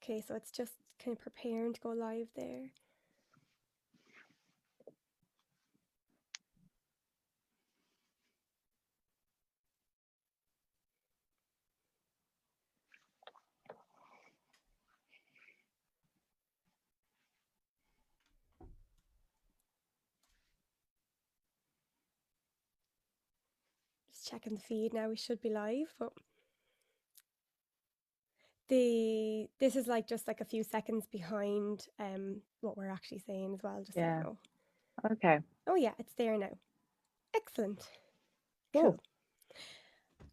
Okay, so it's just kind of preparing to go live there. Just checking the feed now. We should be live, but this is like just like a few seconds behind what we're actually saying as well, just so you Yeah. know. Okay. Oh yeah, it's there now. Excellent. Cool. Cool.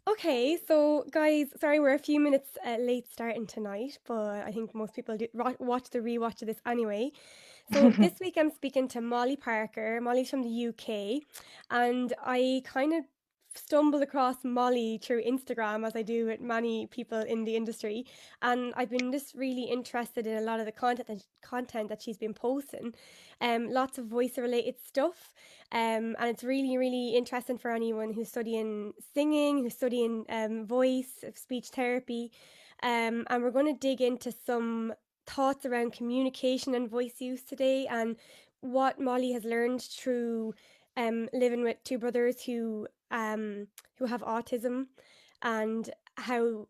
Okay, so guys, sorry we're a few minutes late starting tonight, but I think most people do watch the rewatch of this anyway. So this week I'm speaking to Molly Parker. Molly's from the UK, and I kind of stumbled across Molly through Instagram, as I do with many people in the industry, and I've been just really interested in a lot of the content that she's been posting. Lots of voice related stuff. And it's really, really interesting for anyone who's studying singing, who's studying voice, speech therapy. And we're going to dig into some thoughts around communication and voice use today, and what Molly has learned through living with two brothers who have autism, and how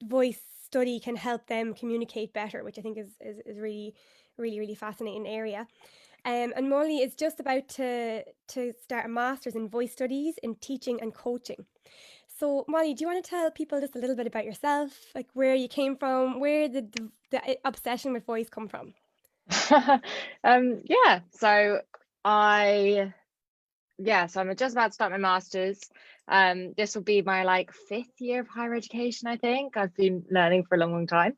voice study can help them communicate better, which I think is really, really, really fascinating area. And Molly is just about to start a master's in voice studies in teaching and coaching. So, Molly, do you want to tell people just a little bit about yourself, like where you came from, where the obsession with voice come from? Yeah, so I so I'm just about to start my master's. This will be my like 5th year of higher education, I think. I've been learning for a long, long time.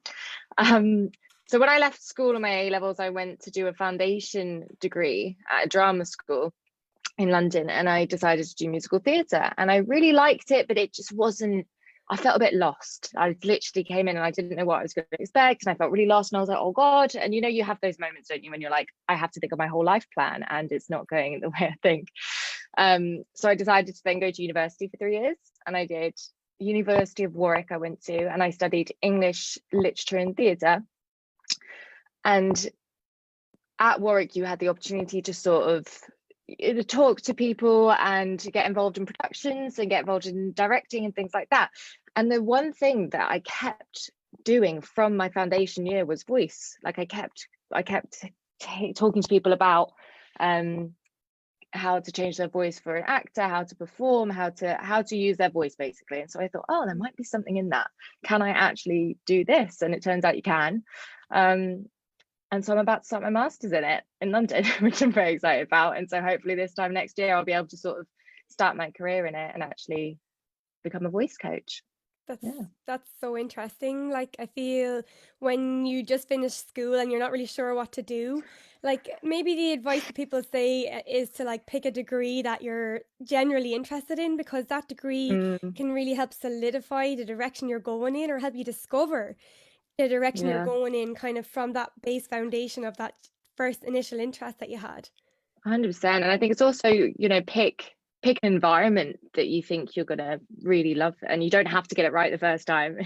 So when I left school on my A levels, I went to do a foundation degree at a drama school in London, and I decided to do musical theatre, and I really liked it, but it just wasn't. I felt a bit lost. I literally came in and I didn't know what I was going to expect, and I felt really lost. And I was like, "Oh God!" And you have those moments, don't you, when you're like, "I have to think of my whole life plan, and it's not going the way I think." So I decided to then go to university for 3 years, and I did University of Warwick. I went to, and I studied English literature and theatre. And at Warwick, you had the opportunity to sort of talk to people and get involved in productions and get involved in directing and things like that. And the one thing that I kept doing from my foundation year was voice. Like I kept talking to people about how to change their voice for an actor, how to perform, how to use their voice basically. And so I thought, oh, there might be something in that. Can I actually do this? And it turns out you can. And so I'm about to start my master's in it in London, which I'm very excited about. And so hopefully this time next year, I'll be able to sort of start my career in it and actually become a voice coach. That's so interesting. Like I feel when you just finish school and you're not really sure what to do, like maybe the advice that people say is to like pick a degree that you're generally interested in, because that degree Mm, can really help solidify the direction you're going in, or help you discover the direction you're yeah, going in kind of from that base foundation of that first initial interest that you had. 100%. And I think it's also, pick an environment that you think you're gonna really love, and you don't have to get it right the first time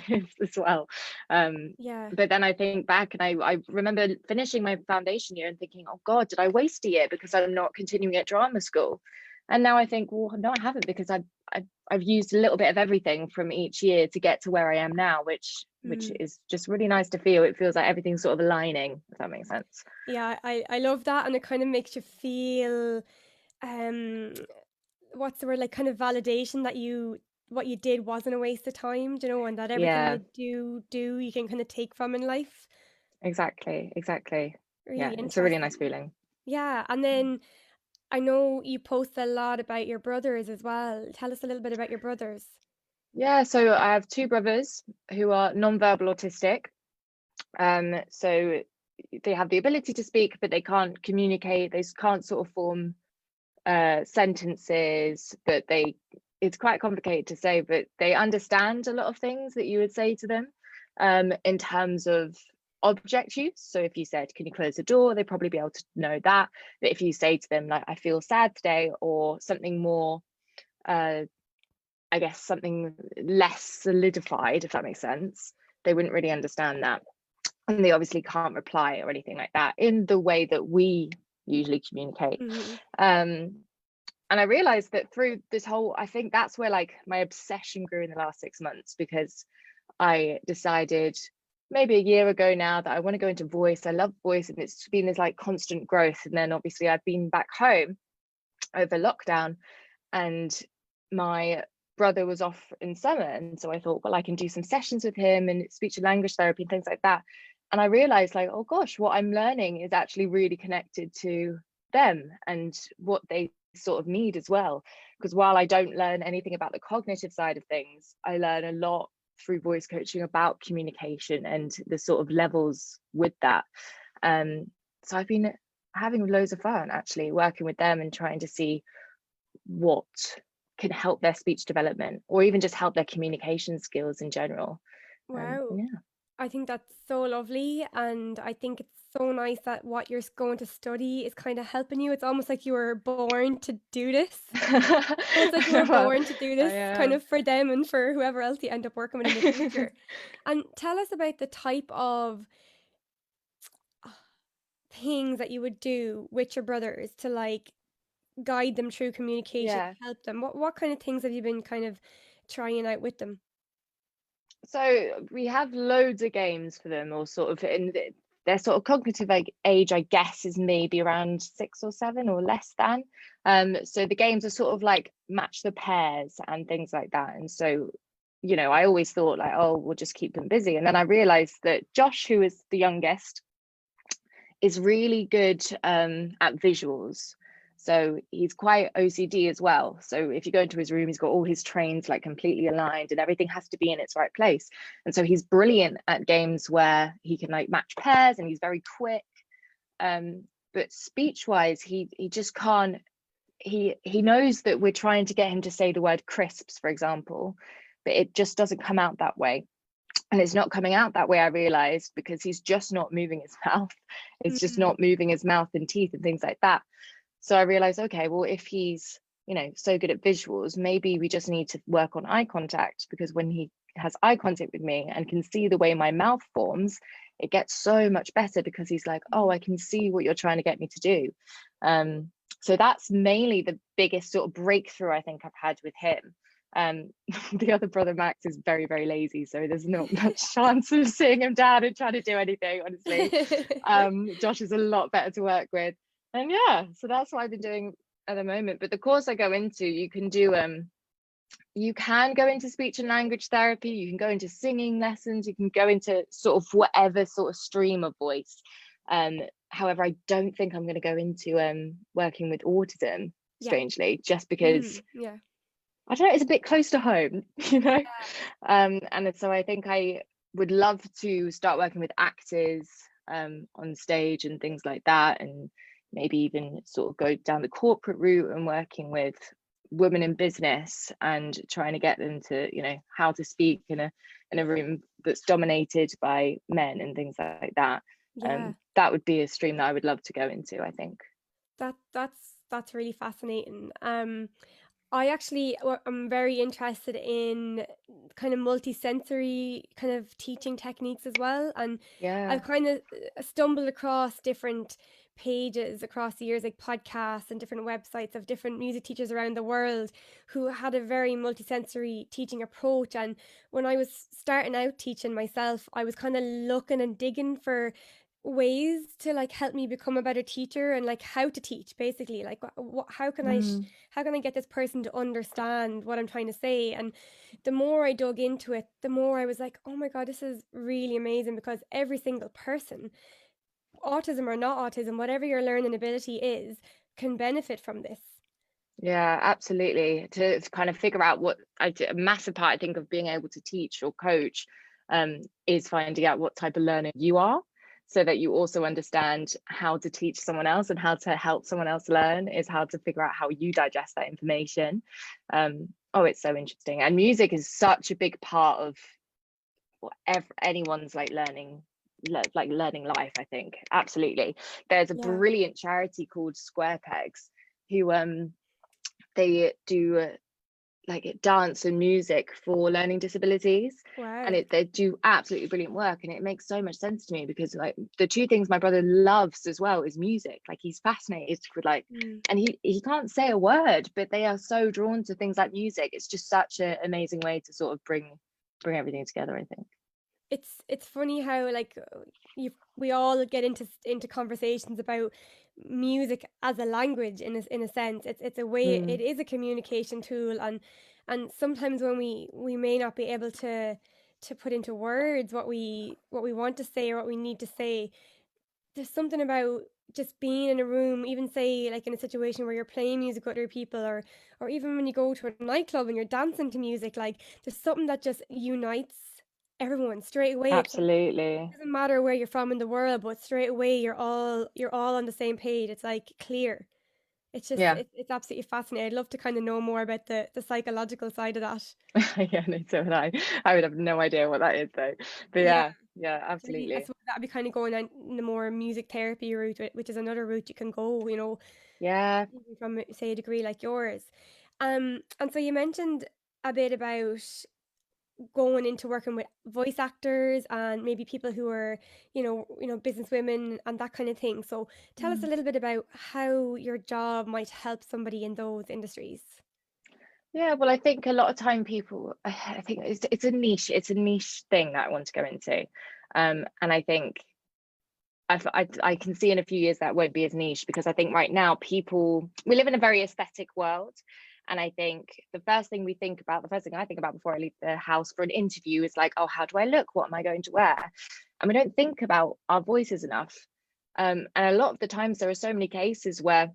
as well. Yeah. But then I think back, and I remember finishing my foundation year and thinking, oh God, did I waste a year because I'm not continuing at drama school? And now I think, well, no, I haven't, because I've used a little bit of everything from each year to get to where I am now, which Mm. is just really nice to feel. It feels like everything's sort of aligning, if that makes sense. Yeah, I love that, and it kind of makes you feel um what's the word, like kind of validation that what you did wasn't a waste of time, you know, and that everything Yeah, you do you can kind of take from in life. exactly. Yeah, Really it's a really nice interesting. feeling. Yeah, and then I know you post a lot about your brothers as well. Tell us a little bit about your brothers. Yeah, so I have two brothers who are non-verbal autistic. So they have the ability to speak, but they can't communicate. They can't sort of form sentences, but it's quite complicated to say, but they understand a lot of things that you would say to them in terms of object use. So if you said, can you close the door, they'd probably be able to know that. But if you say to them, like, I feel sad today, or something more, I guess something less solidified, if that makes sense, they wouldn't really understand that. and they obviously can't reply or anything like that in the way that we usually communicate. Hmm. And I realized that through this whole, I think that's where like my obsession grew in the last 6 months, because I decided maybe a year ago now that I want to go into voice. I love voice, and it's been this like constant growth. And then obviously I've been back home over lockdown, and my brother was off in summer, and so I thought, well, I can do some sessions with him and speech and language therapy and things like that. And I realized, like, oh gosh, what I'm learning is actually really connected to them and what they sort of need as well. Because while I don't learn anything about the cognitive side of things, I learn a lot through voice coaching about communication and the sort of levels with that. So I've been having loads of fun actually working with them and trying to see what can help their speech development, or even just help their communication skills in general. Wow. Yeah. I think that's so lovely. And I think it's so nice that what you're going to study is kind of helping you. It's almost like you were born to do this. Almost like you were Well, born to do I this kind of for them and for whoever else you end up working with in the future. And tell us about the type of things that you would do with your brothers to like guide them through communication, yeah. help them. What kind of things have you been kind of trying out with them? So we have loads of games for them, or sort of in their sort of cognitive age, I guess, is maybe around 6 or 7 or less than. So the games are sort of like match the pairs and things like that. And so, I always thought like, oh, we'll just keep them busy. And then I realized that Josh, who is the youngest, is really good at visuals. So he's quite OCD as well. So if you go into his room, he's got all his trains like completely aligned and everything has to be in its right place. And so he's brilliant at games where he can like match pairs, and he's very quick. But speech wise, he just can't. He knows that we're trying to get him to say the word crisps, for example, but it just doesn't come out that way. And it's not coming out that way, I realized, because he's just not moving his mouth. It's just Mm, not moving his mouth and teeth and things like that. So I realized, okay, well, if he's, so good at visuals, maybe we just need to work on eye contact, because when he has eye contact with me and can see the way my mouth forms, it gets so much better, because he's like, oh, I can see what you're trying to get me to do. So that's mainly the biggest sort of breakthrough I think I've had with him. Um, the other brother Max is very, very lazy, so there's not much chance of seeing him down and trying to do anything, honestly. Josh is a lot better to work with. And yeah, so that's what I've been doing at the moment. But the course I go into, you can go into speech and language therapy, you can go into singing lessons, you can go into sort of whatever sort of stream of voice. However, I don't think I'm going to go into working with autism, yeah. strangely, just because Yeah. I don't know, it's a bit close to home, and so I think I would love to start working with actors on stage and things like that, and maybe even sort of go down the corporate route and working with women in business and trying to get them to, how to speak in a room that's dominated by men and things like that. Yeah. That would be a stream that I would love to go into, I think. That's really fascinating. I'm very interested in kind of multisensory kind of teaching techniques as well. And Yeah. I've kind of stumbled across different pages across the years, like podcasts and different websites of different music teachers around the world who had a very multisensory teaching approach. And when I was starting out teaching myself, I was kind of looking and digging for ways to like help me become a better teacher and like how to teach basically like how can Mm. how can I get this person to understand what I'm trying to say. And the more I dug into it, the more I was like, oh my god, this is really amazing, because every single person, autism or not autism, whatever your learning ability is, can benefit from this. Yeah, absolutely. To kind of figure out a massive part, I think, of being able to teach or coach is finding out what type of learner you are, so that you also understand how to teach someone else, and how to help someone else learn is how to figure out how you digest that information. Oh, it's so interesting. And music is such a big part of whatever anyone's like learning life, I think. Absolutely. There's a Yeah. brilliant charity called Square Pegs, who they do like dance and music for learning disabilities, and Wow. they do absolutely brilliant work, and it makes so much sense to me because like the two things my brother loves as well is music. Like he's fascinated with like, Mm. and he can't say a word, but they are so drawn to things like music. It's just such an amazing way to sort of bring everything together, I think. It's funny how like we all get into conversations about music as a language in a sense. It's a way, it Mm, is a communication tool, and sometimes when we may not be able to put into words what we want to say or what we need to say, there's something about just being in a room, even say like in a situation where you're playing music with other people, or even when you go to a nightclub and you're dancing to music, like there's something that just unites everyone straight away. absolutely. Doesn't matter where you're from in the world, but straight away you're all on the same page. It's like clear. It's just Yeah. it's absolutely fascinating. I'd love to kind of know more about the psychological side of that. Yeah, no, so would I would have no idea what that is though, but Yeah. yeah, Maybe I absolutely. suppose that'd be kind of going down the more music therapy route, which is another route you can go, Yeah. even from say a degree like yours. And so you mentioned a bit about going into working with voice actors and maybe people who are, business women and that kind of thing. So tell us a Mm. little bit about how your job might help somebody in those industries. Yeah, well, I think a lot of time people, I think it's a niche thing that I want to go into, and I think I can see in a few years that won't be as niche because I think right now we live in a very aesthetic world, and I think the first thing I think about before I leave the house for an interview is like, oh, how do I look? What am I going to wear? And we don't think about our voices enough, and a lot of the times there are so many cases where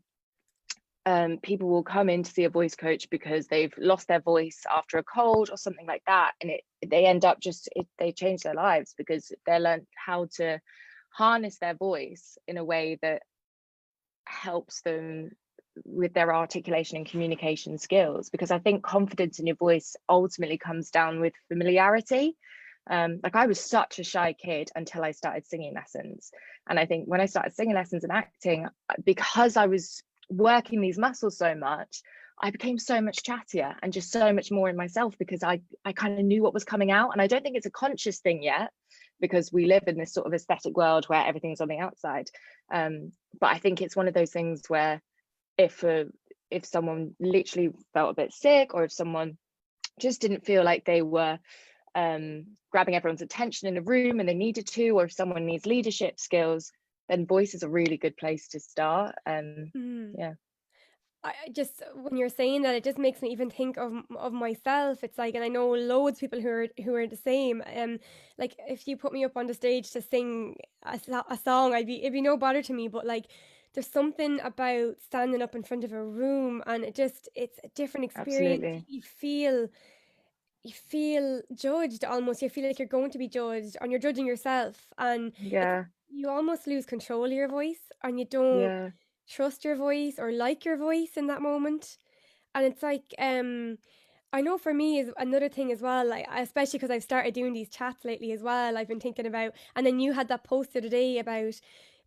people will come in to see a voice coach because they've lost their voice after a cold or something like that, and they end up they change their lives because they learned how to harness their voice in a way that helps them with their articulation and communication skills, because I think confidence in your voice ultimately comes down with familiarity. Like I was such a shy kid until I started singing lessons, and I think when I started singing lessons and acting, because I was working these muscles so much, I became so much chattier and just so much more in myself because I kind of knew what was coming out. And I don't think it's a conscious thing yet because we live in this sort of aesthetic world where everything's on the outside. But I think it's one of those things where if uh, if someone literally felt a bit sick, or if someone just didn't feel like they were grabbing everyone's attention in a room and they needed to, or if someone needs leadership skills, then voice is a really good place to start. Mm. Yeah, I just when you're saying that, it just makes me even think of myself. It's like, and I know loads of people who are the same. Like if you put me up on the stage to sing a song, it'd be no bother to me. But like, there's something about standing up in front of a room, and it's a different experience. absolutely. You feel judged almost. You feel like you're going to be judged, and you're judging yourself, and it's Yeah, you almost lose control of your voice, and you don't yeah, trust your voice or like your voice in that moment. And it's like, I know for me is another thing as well, like especially because I've started doing these chats lately as well. I've been thinking about, and then you had that post the other day about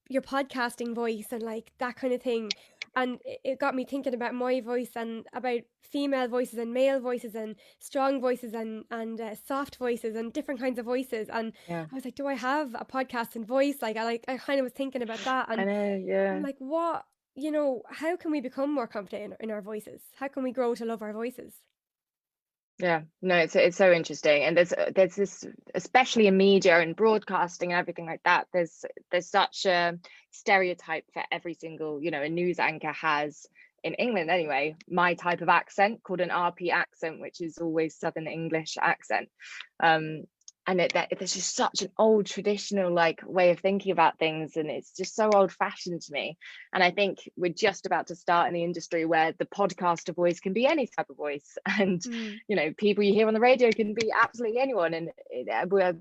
your podcasting voice and like that kind of thing. And it got me thinking about my voice and about female voices and male voices and strong voices and soft voices and different kinds of voices. And yeah. I was like, do I have a podcasting voice? I kind of was thinking about that, I and know. I'm Yeah. like, what? How can we become more confident in our voices? How can we grow to love our voices? Yeah, no, it's so interesting, and there's this, especially in media and broadcasting and everything like that. There's such a stereotype for every single, a news anchor has, in England anyway, my type of accent called an RP accent, which is always Southern English accent. Um, and there's just such an old traditional like way of thinking about things, and it's just so old fashioned to me. And I think we're just about to start in the industry where the podcaster voice can be any type of voice, and Mm. people you hear on the radio can be absolutely anyone, and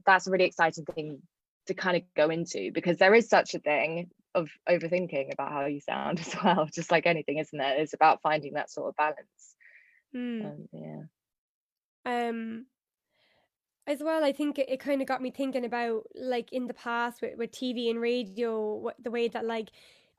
that's a really exciting thing to kind of go into, because there is such a thing of overthinking about how you sound as well, just like anything, isn't there? It's about finding that sort of balance. Mm. Yeah, Um, as well, I think it kind of got me thinking about like in the past with TV and radio, the way that like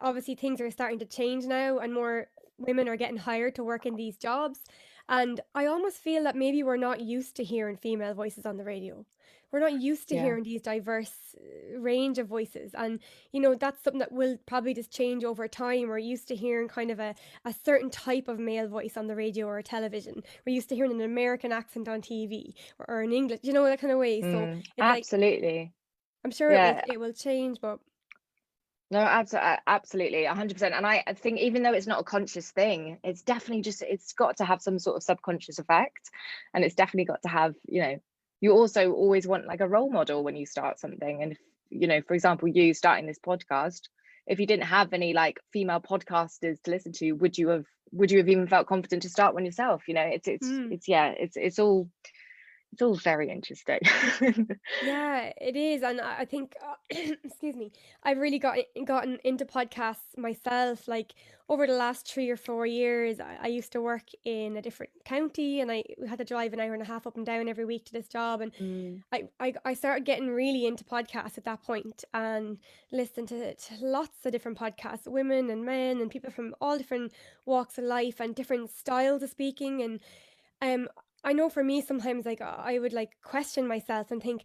obviously things are starting to change now and more women are getting hired to work in these jobs. And I almost feel that maybe we're not used to hearing female voices on the radio. We're not used to Yeah. hearing these diverse range of voices. And, that's something that will probably just change over time. We're used to hearing kind of a certain type of male voice on the radio or television. We're used to hearing an American accent on TV or an English, that kind of way. So it's like, Absolutely. I'm sure it will Yeah. it will change, but No, absolutely, 100%. And I think even though it's not a conscious thing, it's definitely just, it's got to have some sort of subconscious effect. And it's definitely got to have, you also always want like a role model when you start something. And if, for example, you starting this podcast, if you didn't have any like female podcasters to listen to, would you have even felt confident to start one yourself? It's all very interesting. yeah, it is, and I think, excuse me, I've really gotten into podcasts myself. Like over the last 3 or 4 years, I used to work in a different county, and I had to drive an hour and a half up and down every week to this job. And Mm, I started getting really into podcasts at that point, and listened to lots of different podcasts, women and men, and people from all different walks of life and different styles of speaking. And um, I know for me sometimes like I would like question myself and think,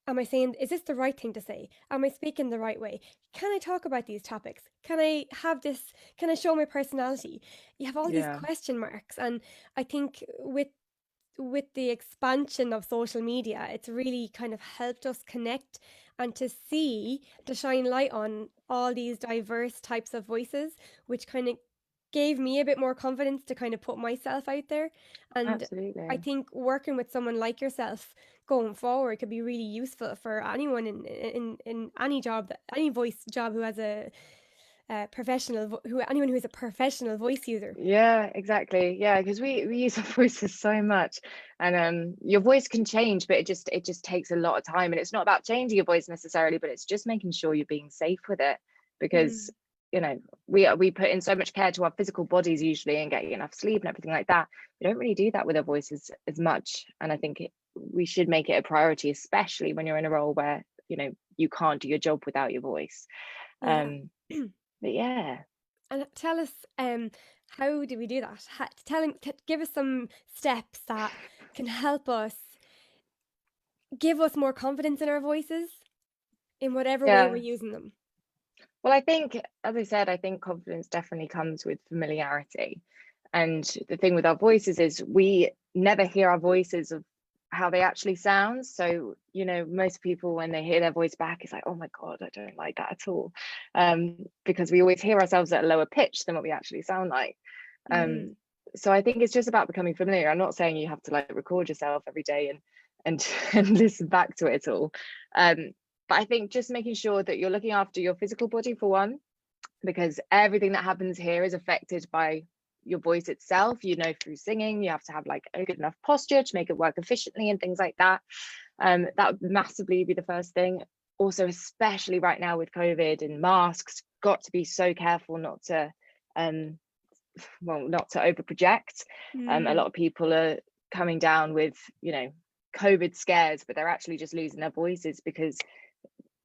am I saying, is this the right thing to say? Am I speaking the right way? Can I talk about these topics? Can I have this? Can I show my personality? You have all these yeah, question marks, and I think with the expansion of social media, it's really kind of helped us connect and to shine light on all these diverse types of voices, which kind of gave me a bit more confidence to kind of put myself out there. And I absolutely. think working with someone like yourself going forward could be really useful for anyone in any job, any voice job who has anyone who is a professional voice user. Yeah, exactly. Yeah, because we use our voices so much, and your voice can change, but it just takes a lot of time, and it's not about changing your voice necessarily, but it's just making sure you're being safe with it, because Mm, you know we put in so much care to our physical bodies usually and getting enough sleep and everything like that. We don't really do that with our voices as much, and I think we should make it a priority, especially when you're in a role where you can't do your job without your voice. yeah. Um, but yeah. And tell us, how do we do that? Give us some steps that can help us give us more confidence in our voices in whatever way we're Yeah. using them. Well, I think, as I said, I think confidence definitely comes with familiarity. And the thing with our voices is we never hear our voices of how they actually sound. So, most people, when they hear their voice back, it's like, oh my God, I don't like that at all. Because we always hear ourselves at a lower pitch than what we actually sound like. Um, Mm, so I think it's just about becoming familiar. I'm not saying you have to like record yourself every day and and listen back to it all. Um, but I think just making sure that you're looking after your physical body for one, because everything that happens here is affected by your voice itself. Through singing, you have to have like a good enough posture to make it work efficiently and things like that. That would massively be the first thing. Also, especially right now with COVID and masks, got to be so careful um, not to over project. A mm, lot of people are coming down with, COVID scares, but they're actually just losing their voices because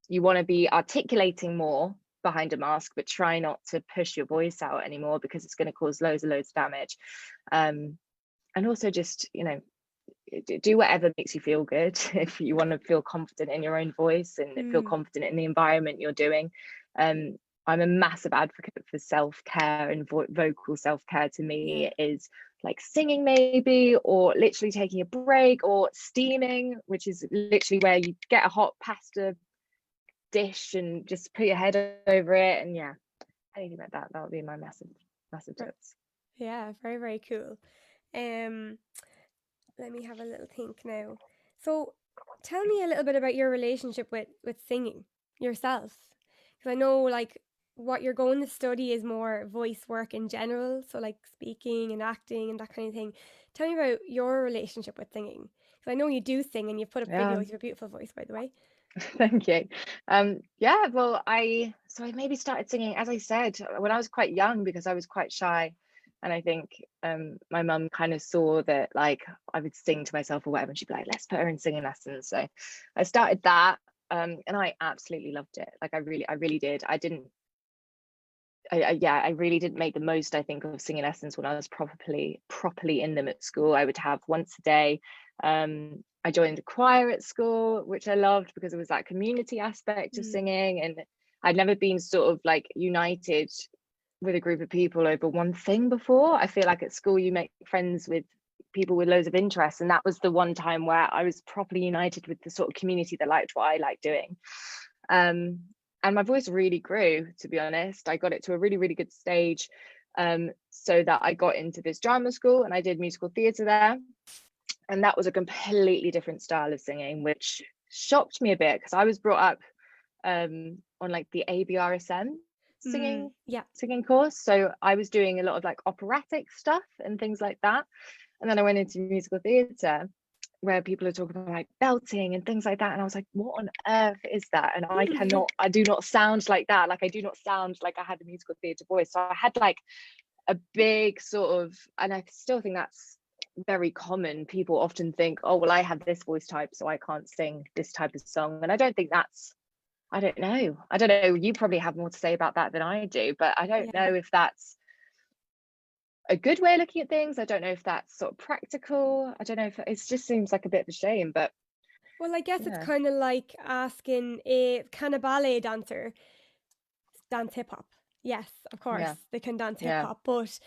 you want to be articulating more behind a mask, but try not to push your voice out anymore because it's going to cause loads and loads of damage. And also just, do whatever makes you feel good. If you want to feel confident in your own voice and feel mm, confident in the environment you're doing. I'm a massive advocate for self-care, and vocal self-care to yeah. me is like singing maybe, or literally taking a break, or steaming, which is literally where you get a hot pasta dish and just put your head over it. And yeah, anything like that would be my massive Right. tips. Yeah, very, very cool. Um, Let me have a little think now. So, tell me a little bit about your relationship with singing yourself, because I know like what you're going to study is more voice work in general, so like speaking and acting and that kind of thing. Tell me about your relationship with singing, because I know you do sing and you've put up Yeah. videos. Your beautiful voice, by the way. Thank you. Yeah, well, I maybe started singing, as I said, when I was quite young, because I was quite shy. And I think my mum kind of saw that like I would sing to myself or whatever, and she'd be like, let's put her in singing lessons. So I started that, and I absolutely loved it. Like I really did. I really didn't make the most, I think, of singing lessons when I was properly in them at school. I would have once a day. I joined the choir at school, which I loved because it was that community aspect of Mm, singing, and I'd never been sort of like united with a group of people over one thing before. I feel like at school you make friends with people with loads of interests, and that was the one time where I was properly united with the sort of community that liked what I liked doing. And my voice really grew, to be honest. I got it to a really, really good stage, so that I got into this drama school and I did musical theatre there. And that was a completely different style of singing, which shocked me a bit because I was brought up on like the ABRSM yeah. singing course. So I was doing a lot of like operatic stuff and things like that. And then I went into musical theatre where people are talking about like belting and things like that. And I was like, what on earth is that? And I do not sound like that. Like I do not sound like I had a musical theatre voice. So I had like a big sort of, and I still think that's very common. People often think, oh, well, I have this voice type, so I can't sing this type of song. And I don't think that's, I don't know. You probably have more to say about that than I do, but I don't Yeah. know if that's a good way of looking at things. I don't know if that's sort of practical. I don't know if it just seems like a bit of a shame, but Well, I guess it's yeah, kind of like asking, can a ballet dancer dance hip hop? Yes, of course, yeah, they can dance hip yeah, hop, but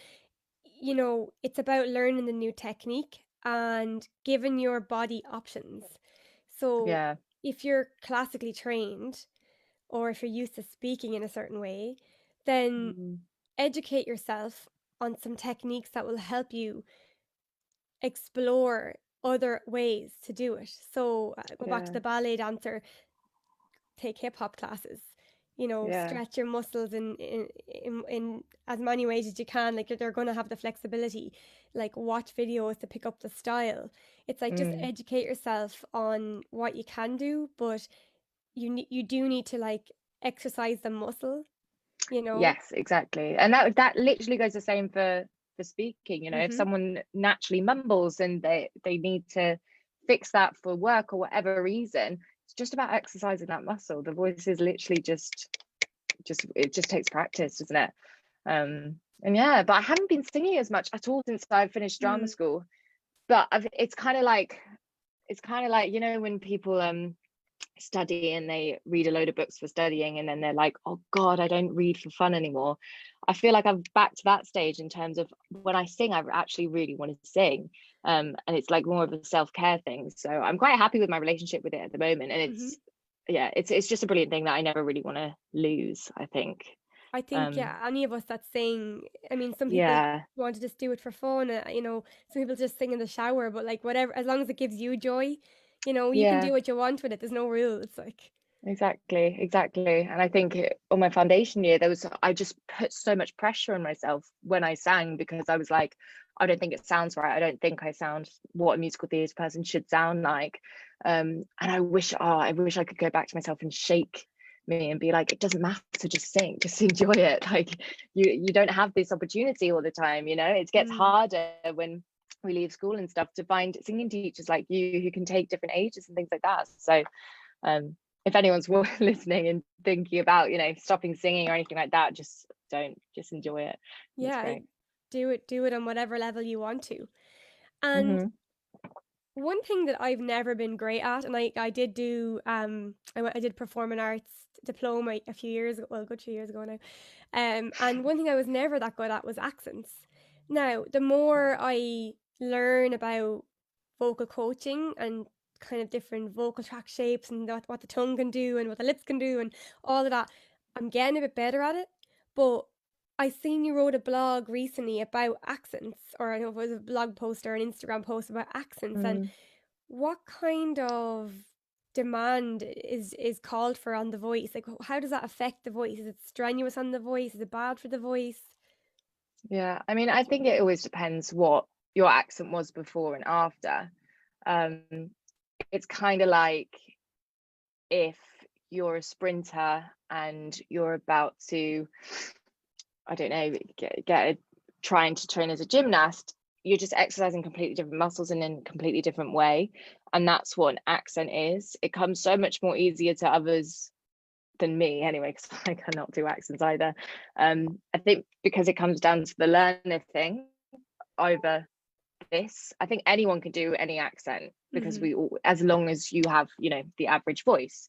it's about learning the new technique and giving your body options. So, yeah, if you're classically trained or if you're used to speaking in a certain way, then mm, educate yourself on some techniques that will help you explore other ways to do it. So, go back to yeah, the ballet dancer, take hip hop classes. yeah, Stretch your muscles in as many ways as you can. Like they're going to have the flexibility. Like watch videos to pick up the style. It's like just mm. educate yourself on what you can do, but you do need to like exercise the muscle. You know. Yes, exactly. And that literally goes the same for speaking. If Mm-hmm. someone naturally mumbles and they need to fix that for work or whatever reason, it's just about exercising that muscle. The voice is literally just it just takes practice, doesn't it? And yeah, but I haven't been singing as much at all since I finished drama Mm, school. But it's kind of like when people study and they read a load of books for studying and then they're like, oh god, I don't read for fun anymore. I feel like I'm back to that stage in terms of when I sing, I actually really want to sing, and it's like more of a self-care thing. So I'm quite happy with my relationship with it at the moment, and mm-hmm. it's just a brilliant thing that I never really want to lose, I think. I think, um yeah, any of us that's saying, I mean, some people yeah, want to just do it for fun, some people just sing in the shower, but like whatever, as long as it gives you joy, you can yeah, do what you want with it. There's no rules. Like, exactly. And I think on my foundation year, I just put so much pressure on myself when I sang, because I was like, I don't think it sounds right. I don't think I sound what a musical theatre person should sound like. And I wish I could go back to myself and shake me and be like, it doesn't matter, just sing, just enjoy it. Like you don't have this opportunity all the time. It gets mm, harder when we leave school and stuff to find singing teachers like you who can take different ages and things like that. So um if anyone's listening and thinking about stopping singing or anything like that, just enjoy it. It's yeah, great. do it on whatever level you want to. And Mm-hmm. one thing that I've never been great at, and I did do, I did performing arts diploma a few years ago, well, a good few years ago now. And one thing I was never that good at was accents. Now, the more I learn about vocal coaching and kind of different vocal tract shapes and what the tongue can do and what the lips can do and all of that, I'm getting a bit better at it. But I seen you wrote a blog recently about accents, or I don't know if it was a blog post or an Instagram post about accents, and Mm, what kind of demand is called for on the voice? Like, how does that affect the voice? Is it strenuous on the voice? Is it bad for the voice? yeah, I mean, I What's your think it opinion? always depends what your accent was before and after. um it's kind of like if you're a sprinter and you're about to, I don't know, trying to train as a gymnast, you're just exercising completely different muscles in a completely different way. And that's what an accent is. It comes so much more easier to others than me anyway, because I cannot do accents either. I think because it comes down to the learner thing over this. I think anyone can do any accent because we all, as long as you have, you know, the average voice.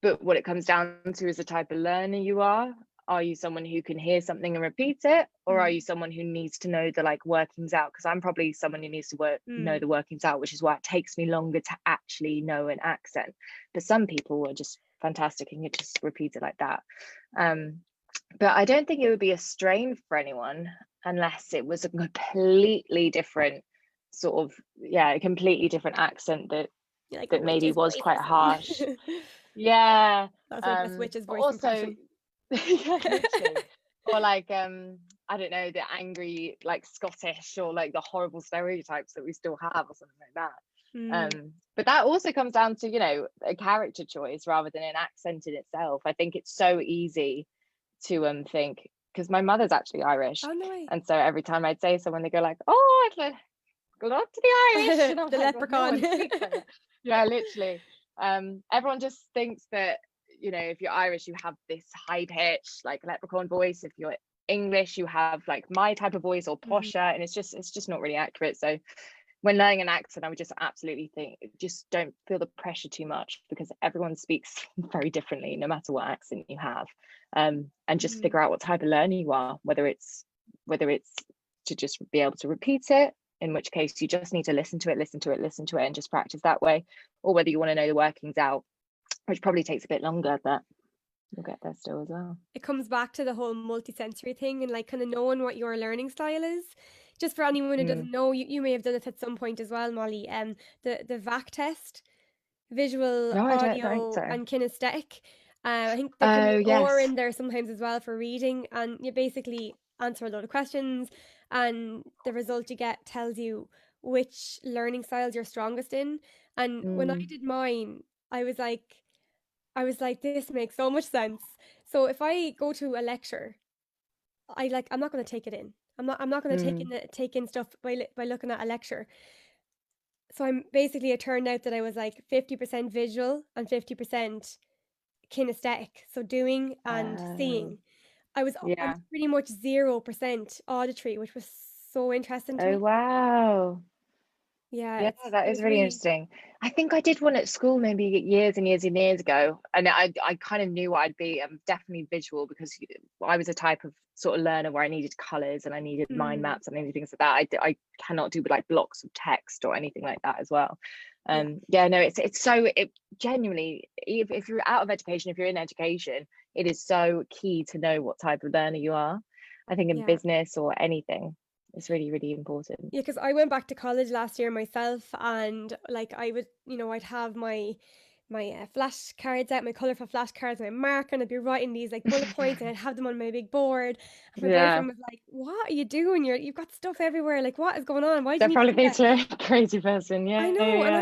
But what it comes down to is the type of learner you are. Are you someone who can hear something and repeat it, or are you someone who needs to know the like workings out? Because I'm probably someone who needs to know the workings out, which is why it takes me longer to actually know an accent. But some people are just fantastic and you just repeat it like that. But I don't think it would be a strain for anyone unless it was a completely different sort of, a completely different accent that like a that maybe witch's was voice or quite harsh. something. Yeah. That's my best witch's But voice also, impression. yeah, literally. Or like I don't know, the angry like Scottish, or like the horrible stereotypes that we still have, or something like that. But that also comes down to, you know, a character choice rather than an accent in itself. I think it's so easy to think, because my mother's actually Irish, Oh no way. and so every time I'd say someone, they go like, "Oh, I'd go up to the Irish," and I'm The like, "Well, no leprechaun. one speaks like that." Yeah, literally. Everyone just thinks that, you know, if you're Irish, you have this high pitch like leprechaun voice. If you're English, you have like my type of voice or posher, and it's just not really accurate. So when learning an accent, I would just absolutely think, just don't feel the pressure too much, because everyone speaks very differently no matter what accent you have. And just figure out what type of learner you are, whether it's to just be able to repeat it, in which case you just need to listen to it and just practice that way, or whether you want to know the workings out, which probably takes a bit longer, but you'll get there still as well. It comes back to the whole multisensory thing and like kind of knowing what your learning style is. Just for anyone who doesn't know, you may have done it at some point as well, Molly. The VAC test, visual, No, I don't think audio, so. and kinesthetic. I think there can be Oh an or yes. in there sometimes as well for reading, and you basically answer a lot of questions, and the result you get tells you which learning styles you're strongest in. And when I did mine, I was like, this makes so much sense. So if I go to a lecture, I'm not going to take it in. I'm not going to take in stuff by looking at a lecture. So I'm basically, it turned out that I was like 50% visual and 50% kinesthetic, so doing and Oh seeing. I was yeah. pretty much 0% auditory, which was so interesting to Oh me. wow. Yeah, Yeah, that it is was really really. interesting. I think I did one at school maybe years and years and years ago, and I kind of knew what I'd be. I'm definitely visual, because I was a type of sort of learner where I needed colors and I needed mind Mm, maps and anything like that. I cannot do like blocks of text or anything like that as well. yeah, Yeah, no, it's so, it genuinely, if you're out of education, if you're in education, it is so key to know what type of learner you are. I think in yeah. business or anything, it's really, really important. Yeah, because I went back to college last year myself, and like I would, I'd have my flashcards out, my colorful flashcards, my marker, and I'd be writing these like bullet points, and I'd have them on my big board. And my Yeah. boyfriend was like, "What are you doing? You've got stuff everywhere. Like, what is going on? Why do you That need to probably do that?" makes you a crazy person. I Yeah, know, and yeah,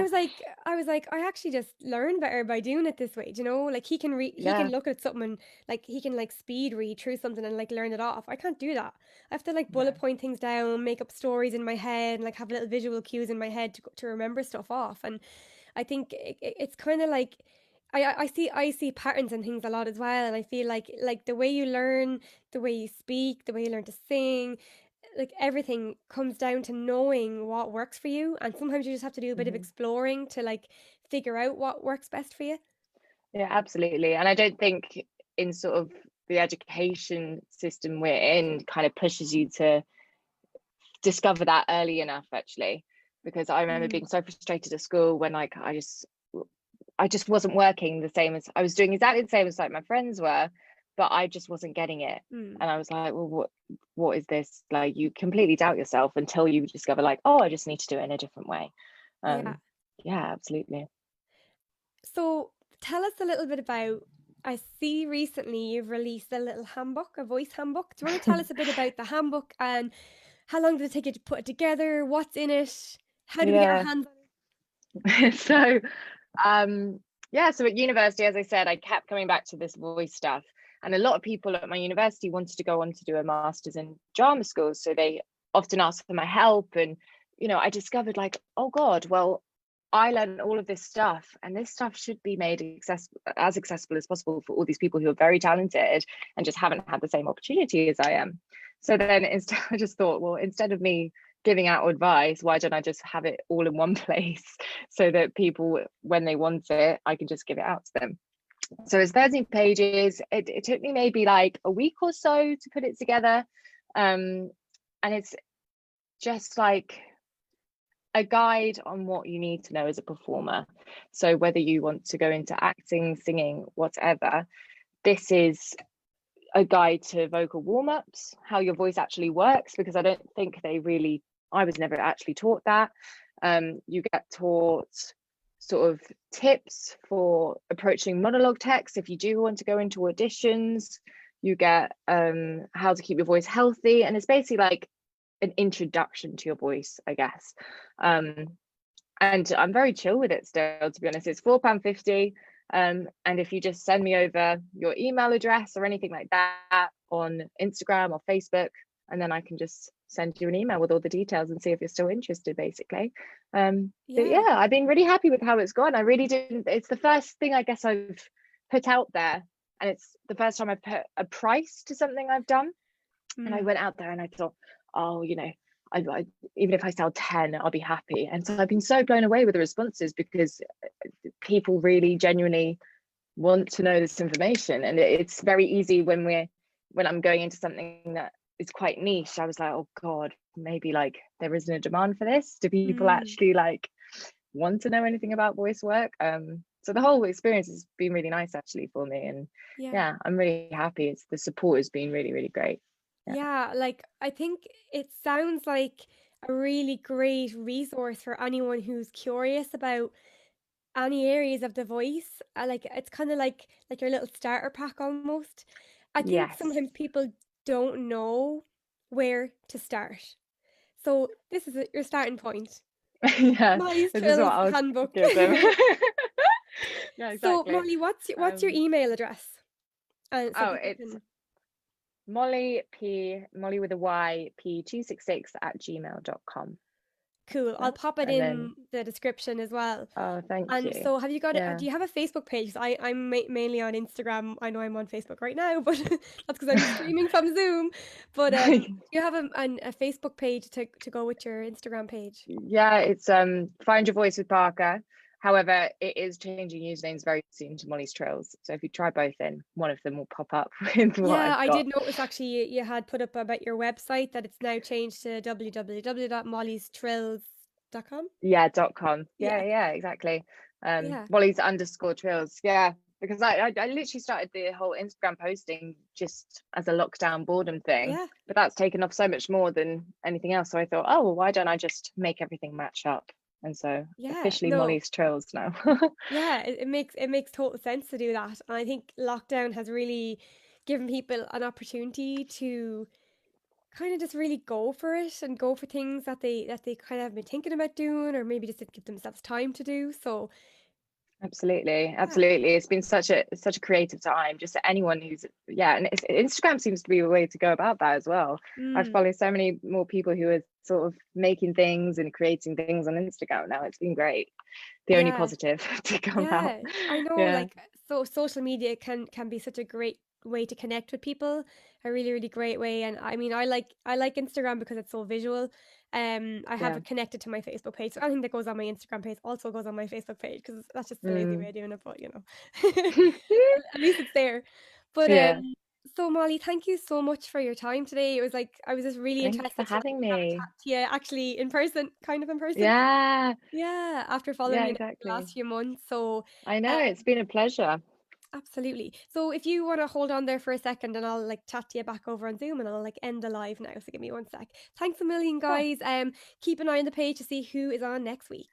I was like, I actually just learn better by doing it this way. Like he can yeah, look at something and like he can like speed read through something and like learn it off. I can't do that. I have to like yeah. bullet point things down, make up stories in my head, and like have little visual cues in my head to remember stuff off. And I think it's kind of like. I see patterns and things a lot as well, and I feel like the way you learn, the way you speak, the way you learn to sing, like everything comes down to knowing what works for you, and sometimes you just have to do a bit of Hmm. exploring to like figure out what works best for you. Yeah, absolutely. And I don't think in sort of the education system we're in kind of pushes you to discover that early enough, actually. Because I remember Mm, being so frustrated at school when like I just wasn't working the same as I was doing exactly the same as like my friends were, but I just wasn't getting it. mm, And I was like, well, what is this? Like, you completely doubt yourself until you discover like, oh, I just need to do it in a different way. yeah. Yeah, absolutely. So tell us a little bit about. I see recently you've released a little handbook, a voice handbook. Do you want to tell us a bit about the handbook and how long did it take you to put it together? What's in it? How do we get our Yeah. hands on So yeah, so at university, as I said, I kept coming back to this voice stuff, and a lot of people at my university wanted to go on to do a master's in drama school, so they often asked for my help. And I discovered like, oh god, well, I learned all of this stuff, and this stuff should be made accessible as possible for all these people who are very talented and just haven't had the same opportunity as I am. So then instead, I just thought, well, instead of me giving out advice, why don't I just have it all in one place so that people, when they want it, I can just give it out to them. So it's 13 pages. It took me maybe like a week or so to put it together. And it's just like a guide on what you need to know as a performer. So whether you want to go into acting, singing, whatever, this is a guide to vocal warm-ups, how your voice actually works, because I don't think I was never actually taught that. You get taught sort of tips for approaching monologue text if you do want to go into auditions. You get how to keep your voice healthy, and it's basically like an introduction to your voice, I guess. And I'm very chill with it still, to be honest. It's £4.50. And if you just send me over your email address or anything like that on Instagram or Facebook, and then I can just send you an email with all the details and see if you're still interested, basically. But Yeah. yeah, I've been really happy with how it's gone. I really didn't, it's the first thing I guess I've put out there, and it's the first time I've put a price to something I've done. And I Mm. went out there and I thought, oh, I even if I sell 10, I'll be happy. And so I've been so blown away with the responses, because people really genuinely want to know this information. And it's very easy when I'm going into something that is quite niche. I was like, oh God, maybe like there isn't a demand for this. Do people Mm. actually like want to know anything about voice work? So the whole experience has been really nice actually for me. And Yeah. yeah, I'm really happy. It's the support has been really, really great. Yeah. Yeah, like I think it sounds like a really great resource for anyone who's curious about any areas of the voice. Like it's kind of like your little starter pack almost. I think Yes. sometimes people don't know where to start. So this is your starting point. Yeah, Molly's this is what Trills I'll Handbook. give them. Yeah, So exactly. Molly, what's your Um, email address? And so oh, people it's can. Molly with a Y, P266 @gmail.com. Cool. I'll pop it And then, in the description as well. oh, thank And you. so have you got Yeah. do you have a Facebook page? 'Cause I'm mainly on Instagram. I know I'm on Facebook right now, but that's because I'm streaming from Zoom. But do you have a Facebook page to go with your Instagram page? Yeah, it's Find Your Voice with Parker. However, it is changing usernames very soon to Molly's Trills. So if you try both in, one of them will pop up with what Yeah, I've I got. did notice actually you had put up about your website that it's now changed to www.mollystrills.com. Yeah, .com. Yeah. Yeah, exactly. Yeah. Molly's _ trills. Yeah, because I literally started the whole Instagram posting just as a lockdown boredom thing, Yeah. but that's taken off so much more than anything else. So I thought, oh, well, why don't I just make everything match up? And so Yeah. officially No. Molly's Trills now. Yeah, it makes total sense to do that. And I think lockdown has really given people an opportunity to kind of just really go for it and go for things that they kind of have been thinking about doing or maybe just didn't give themselves time to do. So Absolutely, yeah. absolutely. It's been such a creative time. Just for anyone who's and Instagram seems to be a way to go about that as well. I Mm, follow so many more people who are sort of making things and creating things on Instagram now. It's been great. The only yeah. positive to come out. Yeah. I know Yeah, like so social media can be such a great way to connect with people, a really, really great way. And I mean I like Instagram because it's so visual. I have yeah. it connected to my Facebook page. So anything that goes on my Instagram page also goes on my Facebook page because that's just the lazy way Mm. of doing it, but at least it's there. But Yeah. so Molly, thank you so much for your time today. It was like I was just really Thank you for interested to having have a me. chat to you actually in person, kind of in person. Yeah, Yeah, after following yeah, you now for the last exactly. few months. So I know, it's um been a pleasure. absolutely. So if you want to hold on there for a second and I'll like chat to you back over on Zoom and I'll like end the live now. So give me one sec. Thanks a million Cool. guys. Keep an eye on the page to see who is on next week.